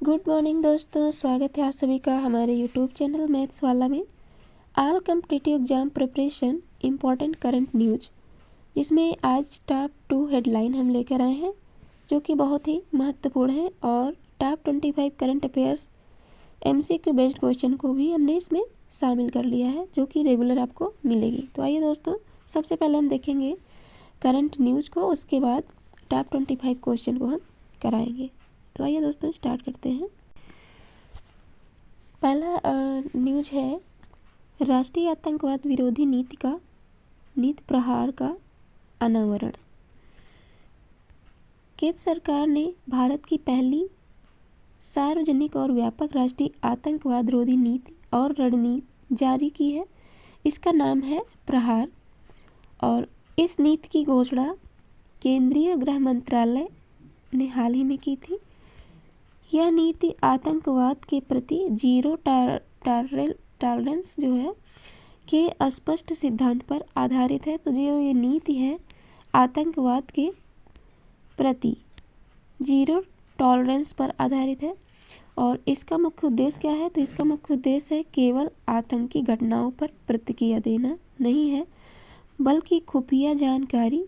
Good morning दोस्तों, स्वागत है आप सभी का हमारे यूट्यूब चैनल मैथ्स वाला में। All competitive exam preparation important current news, जिसमें आज टॉप 2 हेडलाइन हम लेकर आए हैं जो कि बहुत ही महत्वपूर्ण है। और top 25 current affairs MCQ based question को भी हमने इसमें शामिल कर लिया है, जो कि रेगुलर आपको मिलेगी। तो आइए दोस्तों, सबसे पहले हम देखेंगे करंट न्यूज को, उसके बाद टॉप 25 क्वेश्चन को हम कराएंगे। तो आइए दोस्तों स्टार्ट करते हैं। पहला न्यूज है राष्ट्रीय आतंकवाद विरोधी नीति प्रहार का अनावरण। केंद्र सरकार ने भारत की पहली सार्वजनिक और व्यापक राष्ट्रीय आतंकवाद विरोधी नीति और रणनीति जारी की है। इसका नाम है प्रहार, और इस नीति की घोषणा केंद्रीय गृह मंत्रालय ने हाल ही में की थी। यह नीति आतंकवाद के प्रति जीरो टॉलरेंस जो है के स्पष्ट सिद्धांत पर आधारित है। तो जो ये नीति है आतंकवाद के प्रति जीरो टॉलरेंस पर आधारित है। और इसका मुख्य उद्देश्य क्या है? तो इसका मुख्य उद्देश्य है केवल आतंकी घटनाओं पर प्रतिक्रिया देना नहीं है, बल्कि खुफिया जानकारी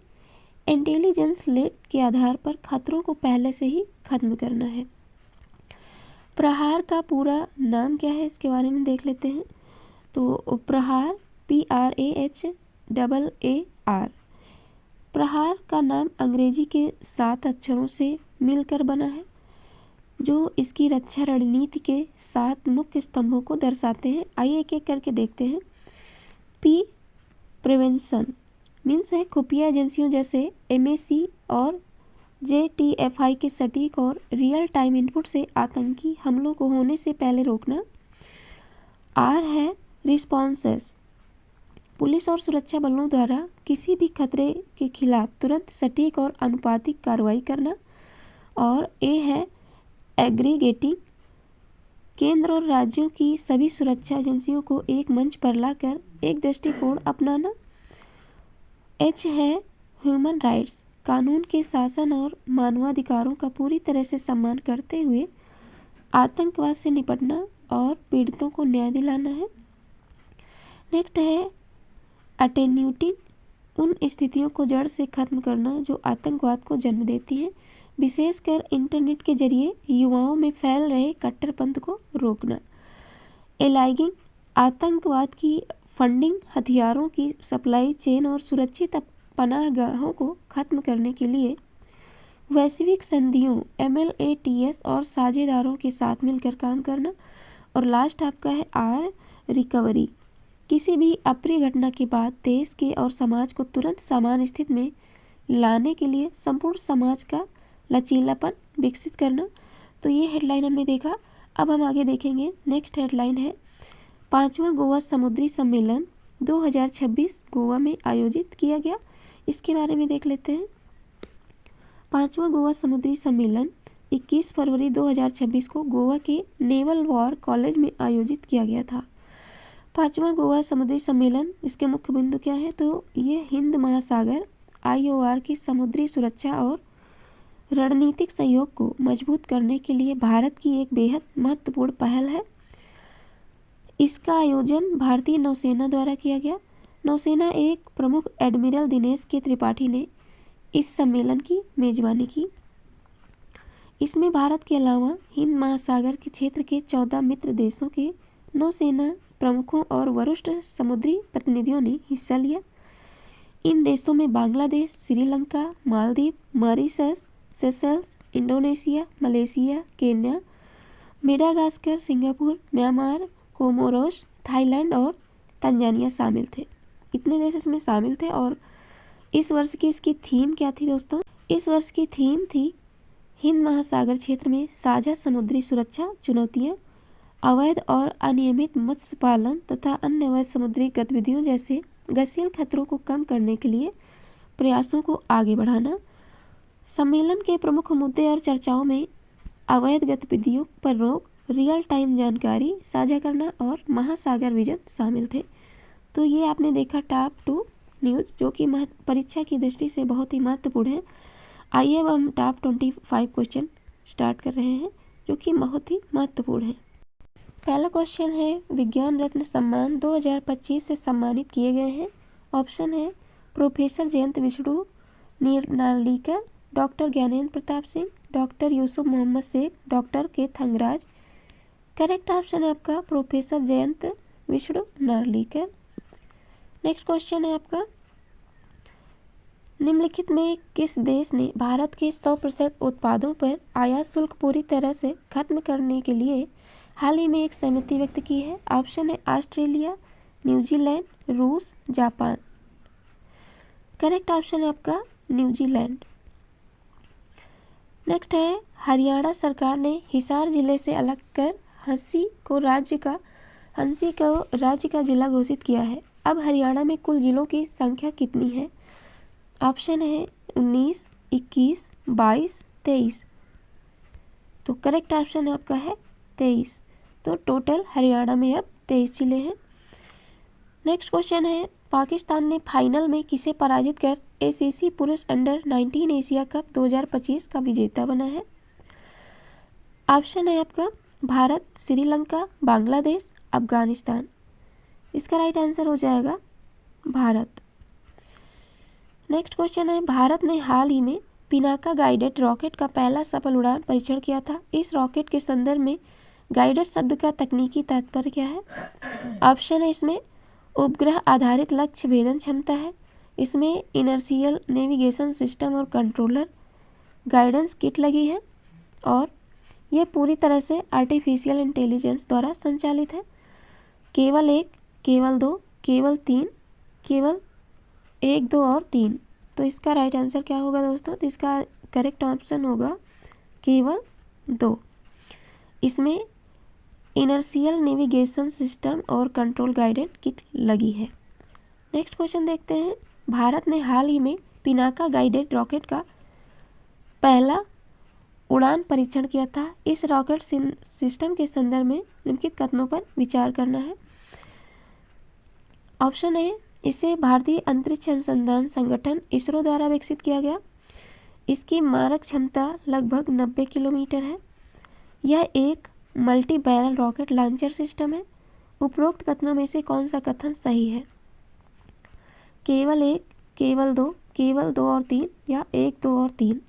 इंटेलिजेंस लेड के आधार पर खतरों को पहले से ही खत्म करना है। प्रहार का पूरा नाम क्या है, इसके बारे में देख लेते हैं। तो प्रहार PRAHAAR, प्रहार का नाम अंग्रेजी के 7 अक्षरों से मिलकर बना है, जो इसकी रक्षा रणनीति के 7 मुख्य स्तंभों को दर्शाते हैं। आइए एक एक करके देखते हैं। P प्रिवेंशन मीन्स है खुफिया एजेंसियों जैसे MAC और JTFI के सटीक और रियल टाइम इनपुट से आतंकी हमलों को होने से पहले रोकना। R है रिस्पॉन्सेस, पुलिस और सुरक्षा बलों द्वारा किसी भी खतरे के खिलाफ तुरंत सटीक और अनुपातिक कार्रवाई करना। और A है एग्रीगेटिंग, केंद्र और राज्यों की सभी सुरक्षा एजेंसियों को एक मंच पर लाकर एक दृष्टिकोण अपनाना। H है ह्यूमन राइट्स, कानून के शासन और मानवाधिकारों का पूरी तरह से सम्मान करते हुए आतंकवाद से निपटना और पीड़ितों को न्याय दिलाना है। नेक्स्ट है अटेन्यूटिंग, उन स्थितियों को जड़ से खत्म करना जो आतंकवाद को जन्म देती हैं, विशेषकर इंटरनेट के जरिए युवाओं में फैल रहे कट्टरपंथ को रोकना। एलाइगिंग, आतंकवाद की फंडिंग, हथियारों की सप्लाई चेन और सुरक्षित पनाहगाहों को खत्म करने के लिए वैश्विक संधियों MLATS और साझेदारों के साथ मिलकर काम करना। और लास्ट आपका है R रिकवरी, किसी भी अप्रिय घटना के बाद देश के और समाज को तुरंत सामान्य स्थिति में लाने के लिए संपूर्ण समाज का लचीलापन विकसित करना। तो ये हेडलाइन हमने देखा। अब हम आगे देखेंगे। नेक्स्ट हेडलाइन है 5वां गोवा समुद्री सम्मेलन 2026 गोवा में आयोजित किया गया। इसके बारे में देख लेते हैं। 5वां गोवा समुद्री सम्मेलन 21 फरवरी 2026 को गोवा के नेवल वॉर कॉलेज में आयोजित किया गया था। 5वां गोवा समुद्री सम्मेलन, इसके मुख्य बिंदु क्या है? तो ये हिंद महासागर IOR की समुद्री सुरक्षा और रणनीतिक सहयोग को मजबूत करने के लिए भारत की एक बेहद महत्वपूर्ण पहल है। इसका आयोजन भारतीय नौसेना द्वारा किया गया। नौसेना एक प्रमुख एडमिरल दिनेश के त्रिपाठी ने इस सम्मेलन की मेजबानी की। इसमें भारत के अलावा हिंद महासागर के क्षेत्र के 14 मित्र देशों के नौसेना प्रमुखों और वरिष्ठ समुद्री प्रतिनिधियों ने हिस्सा लिया। इन देशों में Bangladesh, Sri Lanka, Maldives, Mauritius, Seychelles, Indonesia, Malaysia, Kenya, Madagascar, Singapore, Myanmar, Comoros, Thailand और तंजानिया शामिल थे। इतने देश इसमें शामिल थे। और इस वर्ष की इसकी थीम क्या थी दोस्तों? इस वर्ष की थीम थी हिंद महासागर क्षेत्र में साझा समुद्री सुरक्षा चुनौतियां, अवैध और अनियमित मत्स्य पालन तथा अन्य अवैध समुद्री गतिविधियों जैसे गतिशील खतरों को कम करने के लिए प्रयासों को आगे बढ़ाना। सम्मेलन के प्रमुख मुद्दे और चर्चाओं में अवैध गतिविधियों पर रोक, रियल टाइम जानकारी साझा करना और महासागर विजन शामिल थे। तो ये आपने देखा टॉप 2 न्यूज़, जो कि परीक्षा की दृष्टि से बहुत ही महत्वपूर्ण है। आइए अब हम टॉप 25 क्वेश्चन स्टार्ट कर रहे हैं। जो कि बहुत ही महत्वपूर्ण है। पहला क्वेश्चन है, विज्ञान रत्न सम्मान 2025 से सम्मानित किए गए हैं। ऑप्शन है professor Jayant Vishnu Narlikar, doctor Gyanendra Pratap Singh, doctor Yusuf Mohammed Shaikh, doctor K Thangaraj. Correct option है आपका professor Jayant Vishnu Narlikar. Next question है आपका, निम्नलिखित में किस देश ने भारत के 100% उत्पादों पर आयात शुल्क पूरी तरह से खत्म करने के लिए हाल ही में एक सहमति व्यक्त की है? ऑप्शन है ऑस्ट्रेलिया, न्यूजीलैंड, रूस, जापान। करेक्ट ऑप्शन है आपका न्यूजीलैंड। नेक्स्ट है, हरियाणा सरकार ने हिसार जिले से अलग कर हंसी को राज्य का जिला घोषित किया है। अब हरियाणा में कुल जिलों की संख्या कितनी है? ऑप्शन है 19, 21, 22, 23। तो करेक्ट ऑप्शन आपका है 23। तो टोटल हरियाणा में अब 23 जिले हैं। नेक्स्ट क्वेश्चन है, पाकिस्तान ने फाइनल में किसे पराजित कर एसीसी पुरुष अंडर 19 एशिया कप 2025 का विजेता बना है? ऑप्शन है आपका भारत, श्रीलंका, बांग्लादेश, अफगानिस्तान। इसका राइट आंसर हो जाएगा भारत। नेक्स्ट क्वेश्चन है, भारत ने हाल ही में पिनाका गाइडेड रॉकेट का पहला सफल उड़ान परीक्षण किया था। इस रॉकेट के संदर्भ में गाइडेड शब्द का तकनीकी तात्पर्य क्या है? ऑप्शन है इसमें उपग्रह आधारित लक्ष्य भेदन क्षमता है, इसमें इनर्शियल नेविगेशन सिस्टम और कंट्रोलर गाइडेंस किट लगी है, और यह पूरी तरह से आर्टिफिशियल इंटेलिजेंस द्वारा संचालित है। केवल 1, केवल 2, केवल 3, केवल 1, 2 और 3। तो इसका राइट आंसर क्या होगा दोस्तों? तो इसका करेक्ट ऑप्शन होगा केवल 2। इसमें इनर्शियल नेविगेशन सिस्टम और कंट्रोल गाइडेड किट लगी है। नेक्स्ट क्वेश्चन देखते हैं, भारत ने हाल ही में पिनाका गाइडेड रॉकेट का पहला उड़ान परीक्षण किया था। इस रॉकेट सिस्टम के संदर्भ में निम्नलिखित कथनों पर विचार करना है। ऑप्शन ए, इसे भारतीय अंतरिक्ष अनुसंधान संगठन इसरो द्वारा विकसित किया गया। इसकी मारक क्षमता लगभग 90 किलोमीटर है। यह एक multi barrel rocket launcher system है। उपरोक्त कथनों में से कौन सा कथन सही है? केवल 1, केवल 2, केवल 2 और 3, या 1, 2 और 3।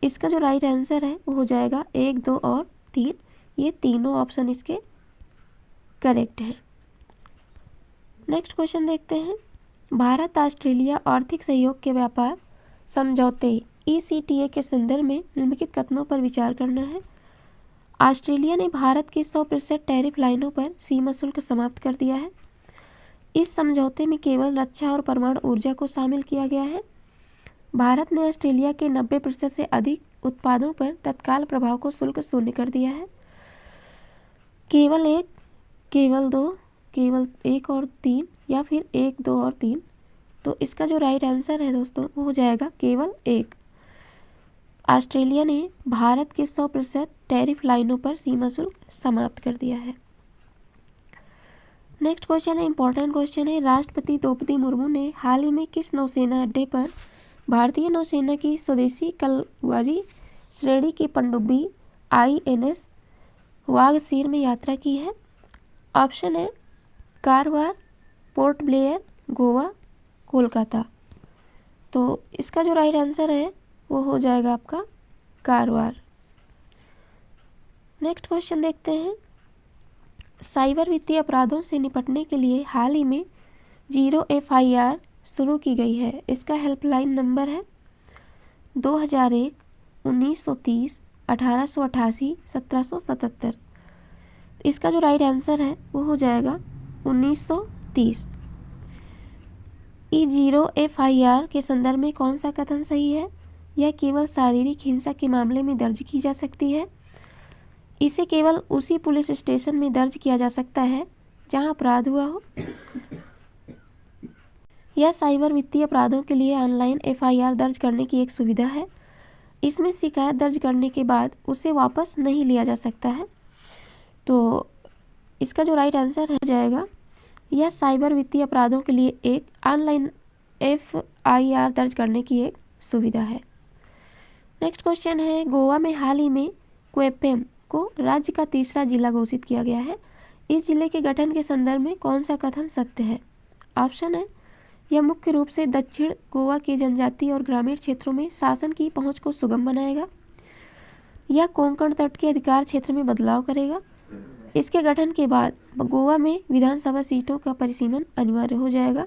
इसका जो राइट आंसर है वो हो जाएगा 1, 2 और 3। ये तीनों ऑप्शन इसके करेक्ट हैं। नेक्स्ट क्वेश्चन देखते हैं, भारत ऑस्ट्रेलिया आर्थिक सहयोग के व्यापार समझौते ECTA के संदर्भ में निम्नलिखित कथनों पर विचार करना है। ऑस्ट्रेलिया ने भारत के 100% टैरिफ लाइनों पर सीमा शुल्क समाप्त कर दिया है। इस समझौते में केवल रक्षा और परमाणु ऊर्जा को शामिल किया गया है। भारत ने ऑस्ट्रेलिया के 90% से अधिक उत्पादों पर तत्काल प्रभाव को शुल्क शून्य कर दिया है। केवल 1, केवल 2, केवल 1 और 3, या फिर 1, 2 और 3। तो इसका जो राइट आंसर है दोस्तों वो हो जाएगा केवल 1। ऑस्ट्रेलिया ने भारत के 100% टैरिफ लाइनों पर सीमा शुल्क समाप्त कर दिया है। नेक्स्ट क्वेश्चन है, इंपॉर्टेंट क्वेश्चन है, राष्ट्रपति द्रौपदी मुर्मू ने हाल ही में किस नौसेना अड्डे पर भारतीय नौसेना की स्वदेशी कलवरी श्रेणी की पनडुब्बी INS वागसीर में यात्रा की है? ऑप्शन है कारवार, पोर्ट ब्लेयर, गोवा, कोलकाता। तो इसका जो राइट आंसर है वो हो जाएगा आपका कारवार। नेक्स्ट क्वेश्चन देखते हैं, साइबर वित्तीय अपराधों से निपटने के लिए हाल ही में जीरो FIR शुरू की गई है। इसका हेल्पलाइन नंबर है 2001, 1930, 1888, 1777। इसका जो राइट आंसर है वो हो जाएगा 1930। जीरो FIR के संदर्भ में कौन सा कथन सही है? यह केवल शारीरिक हिंसा के मामले में दर्ज की जा सकती है। इसे केवल उसी पुलिस स्टेशन में दर्ज किया जा सकता है जहां अपराध हुआ हो। यह साइबर वित्तीय अपराधों के लिए ऑनलाइन FIR दर्ज करने की एक सुविधा है। इसमें शिकायत दर्ज करने के बाद उसे वापस नहीं लिया जा सकता है। तो इसका जो राइट आंसर हो जाएगा, यह साइबर वित्तीय अपराधों के लिए एक ऑनलाइन FIR दर्ज करने की एक सुविधा है। नेक्स्ट क्वेश्चन है, गोवा में हाल ही में क्वेपेम को राज्य का तीसरा जिला घोषित किया गया है। इस जिले के गठन के संदर्भ में कौन सा कथन सत्य है? ऑप्शन है, यह मुख्य रूप से दक्षिण गोवा के जनजातीय और ग्रामीण क्षेत्रों में शासन की पहुंच को सुगम बनाएगा। यह कोंकण तट के अधिकार क्षेत्र में बदलाव करेगा। इसके गठन के बाद गोवा में विधानसभा सीटों का परिसीमन अनिवार्य हो जाएगा।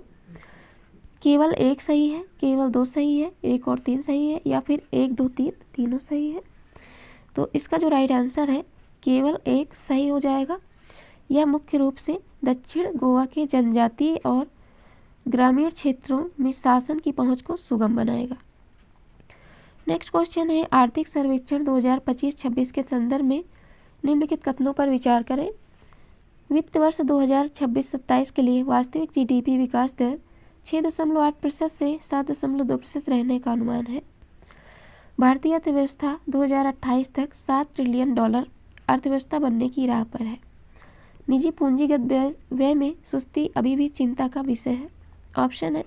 केवल एक सही है, केवल दो सही है, एक और तीन सही है, या फिर एक दो तीन तीनों सही है। तो इसका जो राइट आंसर है केवल एक सही हो जाएगा। यह मुख्य रूप से दक्षिण गोवा के जनजातीय और ग्रामीण क्षेत्रों में शासन की पहुंच को सुगम बनाएगा। नेक्स्ट क्वेश्चन है, आर्थिक सर्वेक्षण 2025-26 के संदर्भ में निम्नलिखित कथनों पर विचार करें। वित्त वर्ष 2026-27 के लिए वास्तविक जीडीपी विकास दर 6.8% से 7.2% रहने का अनुमान है। भारतीय अर्थव्यवस्था 2028 तक $7 ट्रिलियन अर्थव्यवस्था बनने की राह पर है। निजी पूंजीगत व्यय में सुस्ती अभी भी चिंता का विषय है। ऑप्शन है,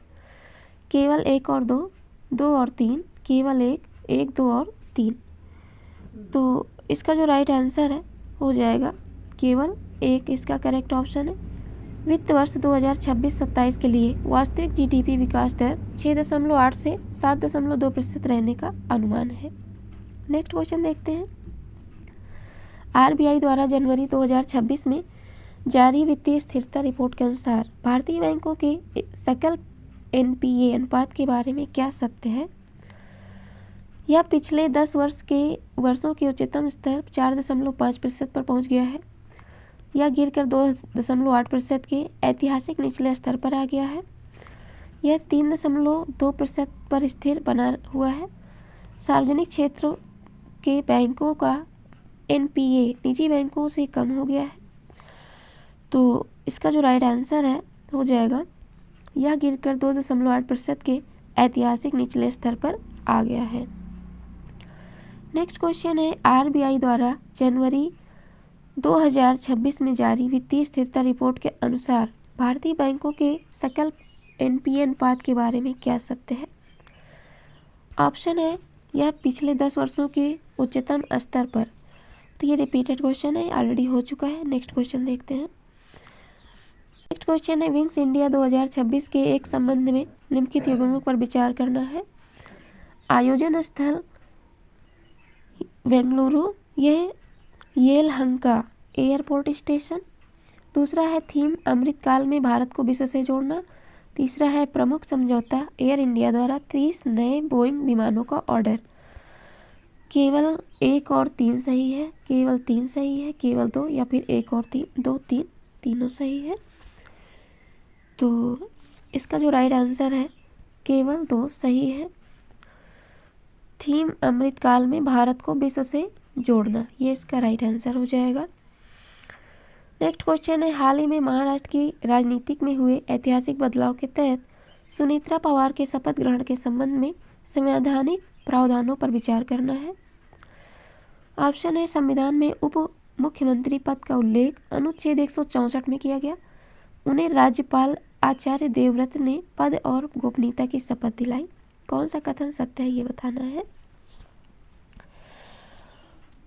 केवल एक और दो, दो और तीन, केवल एक, दो और तीन। तो इसका जो राइट आंसर है हो जाएगा केवल एक, इसका करेक्ट ऑप्शन है। वित्त वर्ष 2026-27 के लिए वास्तविक जीडीपी विकास दर 6.8 से 7.2% रहने का अनुमान है। नेक्स्ट क्वेश्चन देखते हैं। आरबीआई द्वारा जनवरी 2026 में जारी वित्तीय स्थिरता रिपोर्ट के अनुसार भारतीय बैंकों के सकल एनपीए अनुपात के बारे में क्या सत्य है? यह पिछले 10 वर्षों के उच्चतम स्तर 4.5% पर पहुंच गया है। यह गिरकर 2.8% के ऐतिहासिक निचले स्तर पर आ गया है। यह 3.2% पर स्थिर बना हुआ है। सार्वजनिक क्षेत्र के बैंकों का एनपीए निजी बैंकों से कम हो गया है। तो इसका जो राइट आंसर है हो जाएगा, यह गिरकर 2.8% के ऐतिहासिक निचले स्तर पर आ गया है। नेक्स्ट क्वेश्चन है, आरबीआई द्वारा जनवरी 2026 में जारी वित्तीय स्थिरता रिपोर्ट के अनुसार भारतीय बैंकों के सकल एनपीए अनुपात के बारे में क्या सत्य है? ऑप्शन है, यह पिछले 10 वर्षों के उच्चतम स्तर पर। तो ये रिपीटेड क्वेश्चन है, ऑलरेडी हो चुका है। नेक्स्ट क्वेश्चन देखते हैं। नेक्स्ट क्वेश्चन है, विंग्स इंडिया 2026 के एक संबंध में निम्नलिखित युग्मों पर विचार करना है। आयोजन स्थल बेंगलुरु, यह येलहंका एयरपोर्ट स्टेशन। दूसरा है थीम अमृतकाल में भारत को विश्व से जोड़ना। तीसरा है प्रमुख समझौता एयर इंडिया द्वारा 30 नए बोइंग विमानों का ऑर्डर। केवल एक और तीन सही है, केवल तीन सही है, केवल दो, या फिर एक और तीन, दो तीन तीनों सही है। तो इसका जो राइट आंसर है केवल दो सही है। थीम अमृतकाल में भारत को विश्व से जोड़ना, ये इसका राइट आंसर हो जाएगा। नेक्स्ट क्वेश्चन है, हाल ही में महाराष्ट्र की राजनीतिक में हुए ऐतिहासिक बदलाव के तहत सुनेत्रा पवार के शपथ ग्रहण के संबंध में संवैधानिक प्रावधानों पर विचार करना है। ऑप्शन है, संविधान में उप मुख्यमंत्री पद का उल्लेख अनुच्छेद 164 में किया गया। उन्हें राज्यपाल आचार्य देवव्रत ने पद और गोपनीयता की शपथ दिलाई। कौन सा कथन सत्य है ये बताना है।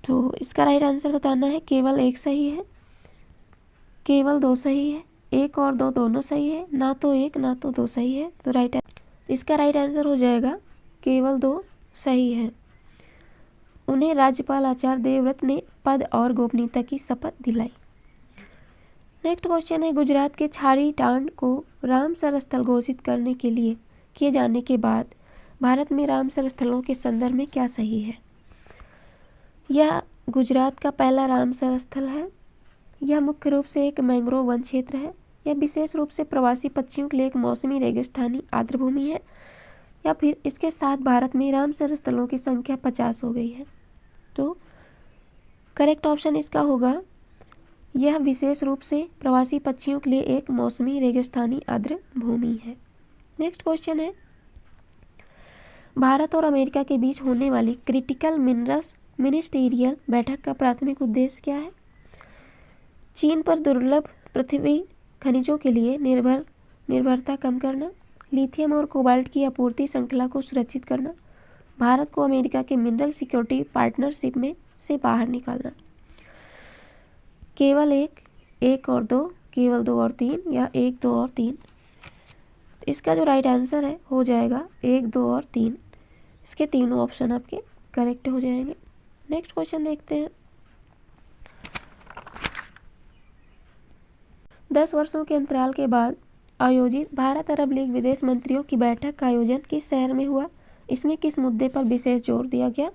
तो इसका राइट आंसर बताना है, केवल एक सही है, केवल दो सही है, एक और दो दोनों सही है, ना तो एक ना तो दो सही है। तो इसका राइट आंसर हो जाएगा केवल दो सही है। उन्हें राज्यपाल आचार्य देवव्रत ने पद और गोपनीयता की शपथ दिलाई। नेक्स्ट क्वेश्चन है, गुजरात के छारी डांड को रामसर स्थल घोषित करने के लिए किए जाने के बाद भारत में रामसर स्थलों के संदर्भ में क्या सही है? यह गुजरात का पहला रामसर स्थल है। यह मुख्य रूप से एक मैंग्रोव वन क्षेत्र है। यह विशेष रूप से प्रवासी पक्षियों के लिए एक मौसमी रेगिस्तानी आर्द्रभूमि है। या फिर इसके साथ भारत में रामसर स्थलों की संख्या 50 हो गई है। तो करेक्ट ऑप्शन इसका होगा, यह विशेष रूप से प्रवासी पक्षियों के लिए एक मौसमी रेगिस्तानी आर्द्र भूमि है। नेक्स्ट क्वेश्चन है, भारत और अमेरिका के बीच होने वाली क्रिटिकल मिनरल्स मिनिस्टीरियल बैठक का प्राथमिक उद्देश्य क्या है? चीन पर दुर्लभ पृथ्वी खनिजों के लिए निर्भरता कम करना, लिथियम और कोबाल्ट की आपूर्ति श्रृंखला को सुरक्षित करना, भारत को अमेरिका के मिनरल सिक्योरिटी पार्टनरशिप में से बाहर निकालना। केवल एक और दो, केवल 2 और 3 या 1, 2 और 3। इसका जो राइट आंसर है हो जाएगा 1, 2 और 3। इसके तीनों ऑप्शन आपके करेक्ट हो जाएंगे। नेक्स्ट क्वेश्चन देखते हैं। 10 वर्षों के अंतराल के बाद आयोजित भारत अरब लीग विदेश मंत्रियों की बैठक का आयोजन किस शहर में हुआ? इसमें किस मुद्दे पर विशेष जोर दिया गया?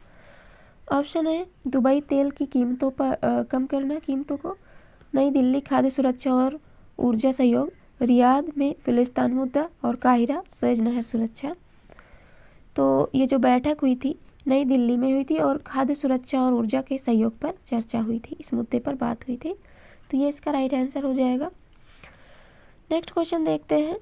ऑप्शन है दुबई तेल की कीमतों पर कम करना कीमतों को, नई दिल्ली खाद्य सुरक्षा और ऊर्जा सहयोग, रियाद में फिलिस्तीन मुद्दा और काहिरा सुएज नहर सुरक्षा। तो ये जो बैठक हुई थी नई दिल्ली में हुई थी और खाद्य सुरक्षा और ऊर्जा के सहयोग पर चर्चा हुई थी, इस मुद्दे पर बात हुई थी। तो ये इसका राइट आंसर हो जाएगा। नेक्स्ट क्वेश्चन देखते हैं।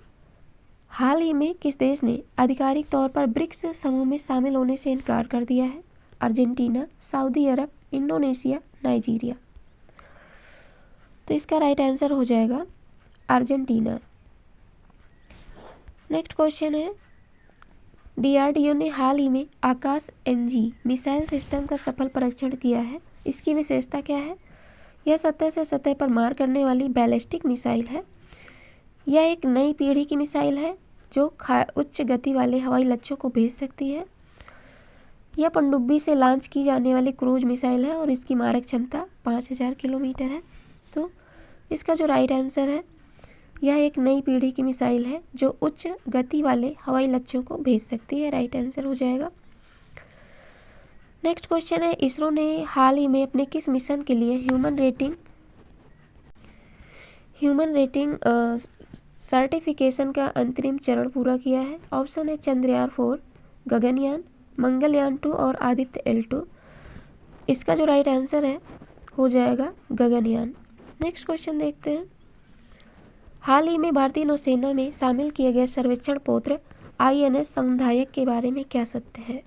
हाल ही में किस देश ने आधिकारिक तौर पर ब्रिक्स समूह में शामिल होने से इनकार कर दिया है? अर्जेंटीना, सऊदी अरब, इंडोनेशिया, नाइजीरिया। तो इसका राइट आंसर हो जाएगा अर्जेंटीना। नेक्स्ट क्वेश्चन है। DRDO ने हाल ही में आकाश NG मिसाइल सिस्टम का सफल परीक्षण किया है। इसकी विशेषता क्या है? यह सतह से सतह पर मार करने वाली बैलिस्टिक मिसाइल है। यह एक नई पीढ़ी की मिसाइल है जो उच्च गति वाले हवाई लक्ष्यों को भेज सकती है। यह पनडुब्बी से लॉन्च की जाने वाली क्रूज मिसाइल है और इसकी मारक क्षमता 5000 किलोमीटर है। तो इसका जो राइट आंसर है, यह एक नई पीढ़ी की मिसाइल है जो उच्च गति वाले हवाई लक्ष्यों को भेज सकती है। राइट आंसर हो जाएगा। नेक्स्ट क्वेश्चन है। इसरो ने हाल ही में अपने किस मिशन के लिए ह्यूमन रेटिंग सर्टिफिकेशन का अंतरिम चरण पूरा किया है? ऑप्शन है चंद्रयान 4, गगनयान, मंगलयान 2 और आदित्य L2। इसका जो राइट आंसर है हो जाएगा गगनयान। नेक्स्ट क्वेश्चन देखते हैं। हाल ही में भारतीय नौसेना में शामिल किए गए सर्वेक्षण पोत INS समुदायक के बारे में क्या सत्य है?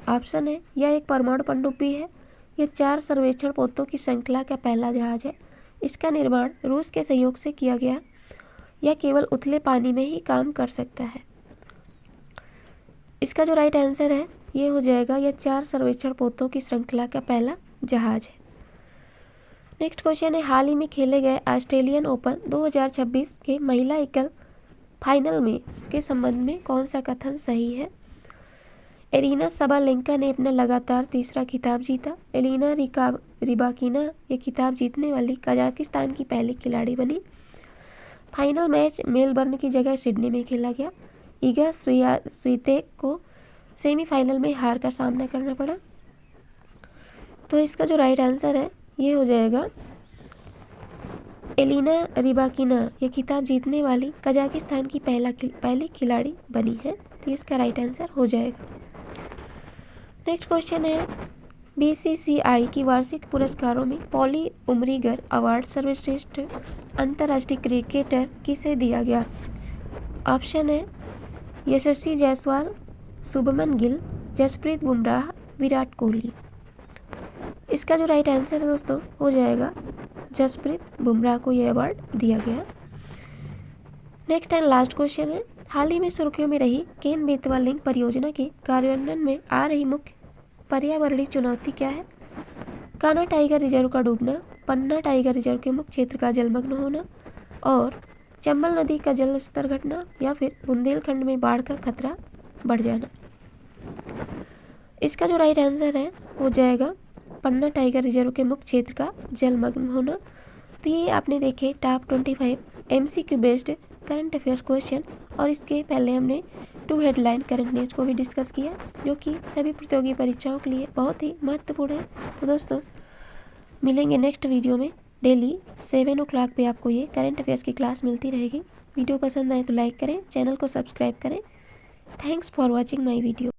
ऑप्शन है यह एक परमाणु पनडुब्बी है। यह 4 सर्वेक्षण पोतों की श्रृंखला का पहला जहाज है। इसका निर्माण रूस के सहयोग से किया गया। यह केवल उथले पानी में ही काम कर सकता है। इसका जो राइट आंसर है ये हो जाएगा यह 4 सर्वेक्षण पोतों की श्रृंखला का पहला जहाज है। नेक्स्ट क्वेश्चन है। हाल ही में खेले गए ऑस्ट्रेलियन ओपन 2026 के महिला एकल फाइनल में इसके संबंध में कौन सा कथन सही है? एरिना सबालेंका ने अपना लगातार तीसरा खिताब जीता। एलिना रिबाकिना ये खिताब जीतने वाली कजाकिस्तान की पहली खिलाड़ी बनी। फाइनल मैच मेलबर्न की जगह सिडनी में खेला गया। इगा स्वितेक को सेमीफाइनल में हार का सामना करना पड़ा। तो इसका जो राइट आंसर है ये हो जाएगा एलिना रिबाकिना ये खिताब जीतने वाली कजाकिस्तान की पहली खिलाड़ी बनी है। तो इसका राइट आंसर हो जाएगा। नेक्स्ट क्वेश्चन है। BCCI की वार्षिक पुरस्कारों में पॉली उमरीगर अवार्ड सर्वश्रेष्ठ अंतर्राष्ट्रीय क्रिकेटर किसे दिया गया? ऑप्शन है यशस्वी जायसवाल, शुभमन गिल, जसप्रीत बुमराह, विराट कोहली। इसका जो राइट आंसर है दोस्तों हो जाएगा जसप्रीत बुमराह को यह अवार्ड दिया गया। नेक्स्ट एंड लास्ट क्वेश्चन है। हाल ही में सुर्खियों में रही केन बेतवा लिंक परियोजना के कार्यान्वयन में आ रही मुख्य पर्यावरणीय चुनौती क्या है? कान्हा टाइगर रिजर्व का डूबना, पन्ना टाइगर रिजर्व के मुख्य क्षेत्र का जलमग्न होना और चंबल नदी का जल स्तर घटना या फिर बुंदेलखंड में बाढ़ का खतरा बढ़ जाना। इसका जो राइट आंसर है हो जाएगा पन्ना टाइगर रिजर्व के मुख्य क्षेत्र का जलमग्न होना। तो ये आपने देखे top 25 MCQ based current affairs question और इसके पहले हमने 2 हेडलाइन करंट न्यूज को भी डिस्कस किया जो कि सभी प्रतियोगी परीक्षाओं के लिए बहुत ही महत्वपूर्ण है। तो दोस्तों मिलेंगे नेक्स्ट वीडियो में। डेली 7 o'clock पे आपको ये करंट अफेयर्स की क्लास मिलती रहेगी। वीडियो पसंद आए तो लाइक करें, चैनल को सब्सक्राइब करें। Thanks for watching my video.